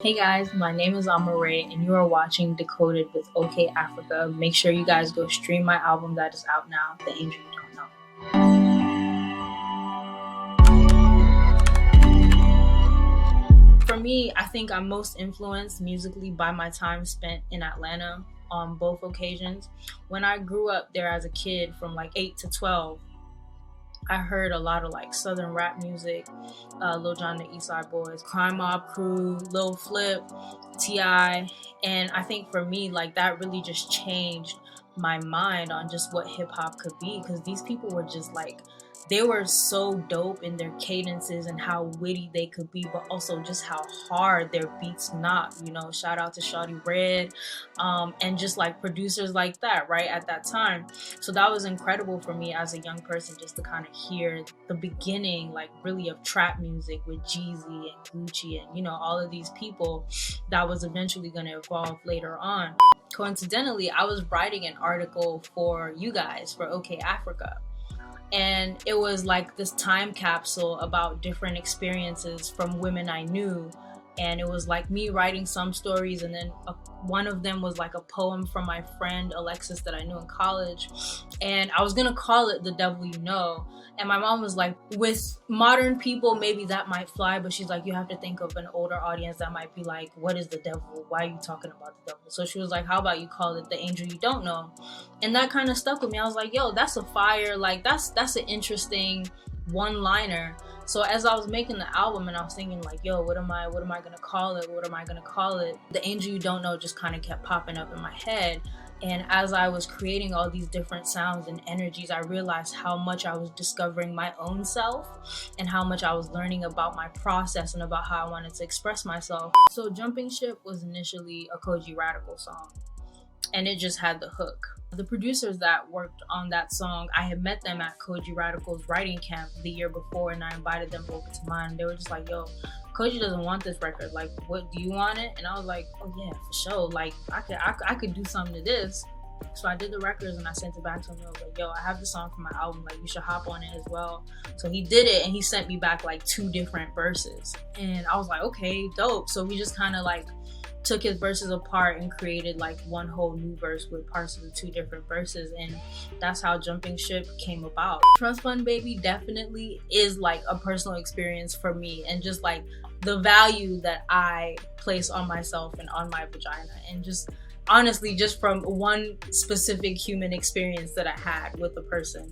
Hey guys, my name is Amaarae and you are watching Decoded with OkayAfrica. Make sure you guys go stream my album that is out now, The Angel You Don't Know. For me, I think I'm most influenced musically by my time spent in Atlanta on both occasions. When I grew up there as a kid from like 8 to 12, I heard a lot of like southern rap music, Lil Jon and the East Side Boys, Crime Mob Crew, Lil Flip, T.I. And I think for me, like that really just changed my mind on just what hip hop could be, because these people were just like, they were so dope in their cadences and how witty they could be, but also just how hard their beats knock. You know, shout out to Shawty Red, and just like producers like that, right, at that time. So that was incredible for me as a young person, just to kind of hear the beginning, like really, of trap music with Jeezy and Gucci and, you know, all of these people that was eventually going to evolve later on. Coincidentally, I was writing an article for you guys for OkayAfrica. And it was like this time capsule about different experiences from women I knew. And it was like me writing some stories, and then one of them was like a poem from my friend Alexis that I knew in college. And I was gonna call it The Devil You Know. And my mom was like, with modern people, maybe that might fly, but she's like, you have to think of an older audience that might be like, what is the devil? Why are you talking about the devil? So she was like, how about you call it The Angel You Don't Know? And that kind of stuck with me. I was like, yo, that's a fire. Like, that's an interesting one-liner. So as I was making the album and I was thinking like, yo, what am I gonna call it? What am I gonna call it? The Angel You Don't Know just kind of kept popping up in my head. And as I was creating all these different sounds and energies, I realized how much I was discovering my own self and how much I was learning about my process and about how I wanted to express myself. So Jumping Ship was initially a Koji Radical song, and it just had the hook. The producers that worked on that song, I had met them at Koji Radical's writing camp the year before, and I invited them over to mine. They were just like, yo, Koji doesn't want this record. Like, what, do you want it? And I was like, oh yeah, for sure. Like, I could do something to this. So I did the records and I sent it back to him. I was like, yo, I have the song for my album. Like, you should hop on it as well. So he did it, and he sent me back like 2 different verses. And I was like, okay, dope. So we just kind of like took his verses apart and created like one whole new verse with parts of the 2 different verses, and that's how Jumping Ship came about. Trust Fund Baby definitely is like a personal experience for me, and just like the value that I place on myself and on my vagina, and just honestly just from one specific human experience that I had with a person,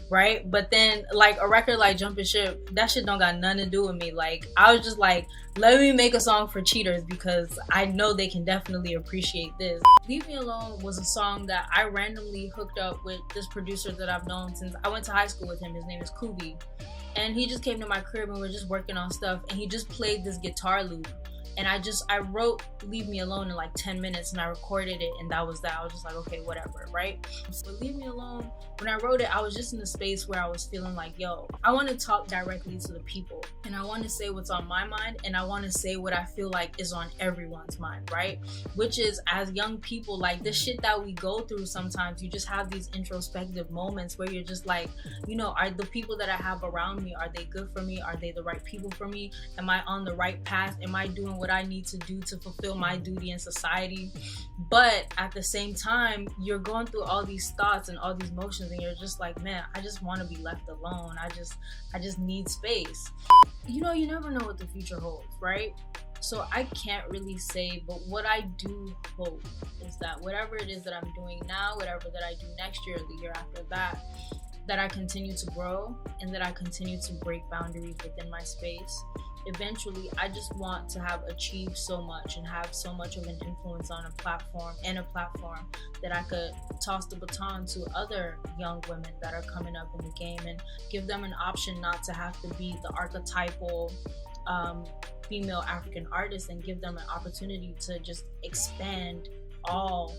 right? But then like a record like Jumping Ship, that shit don't got nothing to do with me. Like, I was just like, let me make a song for cheaters because I know they can definitely appreciate this. Leave Me Alone was a song that I randomly hooked up with this producer that I've known since I went to high school with him. His name is Kubi, and he just came to my crib and we were just working on stuff, and he just played this guitar loop. And I wrote Leave Me Alone in like 10 minutes and I recorded it, and that was that. I was just like, okay, whatever, right? So Leave Me Alone, when I wrote it, I was just in a space where I was feeling like, yo, I want to talk directly to the people, and I want to say what's on my mind, and I want to say what I feel like is on everyone's mind, right? Which is, as young people, like the shit that we go through sometimes, you just have these introspective moments where you're just like, you know, are the people that I have around me, are they good for me? Are they the right people for me? Am I on the right path? Am I doing what I need to do to fulfill my duty in society? But at the same time, you're going through all these thoughts and all these emotions, and you're just like, man, I just want to be left alone. I just need space. You know, you never know what the future holds, right? So I can't really say, but what I do hope is that whatever it is that I'm doing now, whatever that I do next year, the year after that, that I continue to grow and that I continue to break boundaries within my space. Eventually, I just want to have achieved so much and have so much of an influence on a platform that I could toss the baton to other young women that are coming up in the game, and give them an option not to have to be the archetypal female African artist, and give them an opportunity to just expand all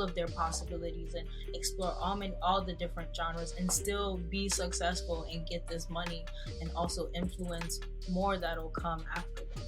of their possibilities and explore all the different genres, and still be successful and get this money, and also influence more that'll come after them.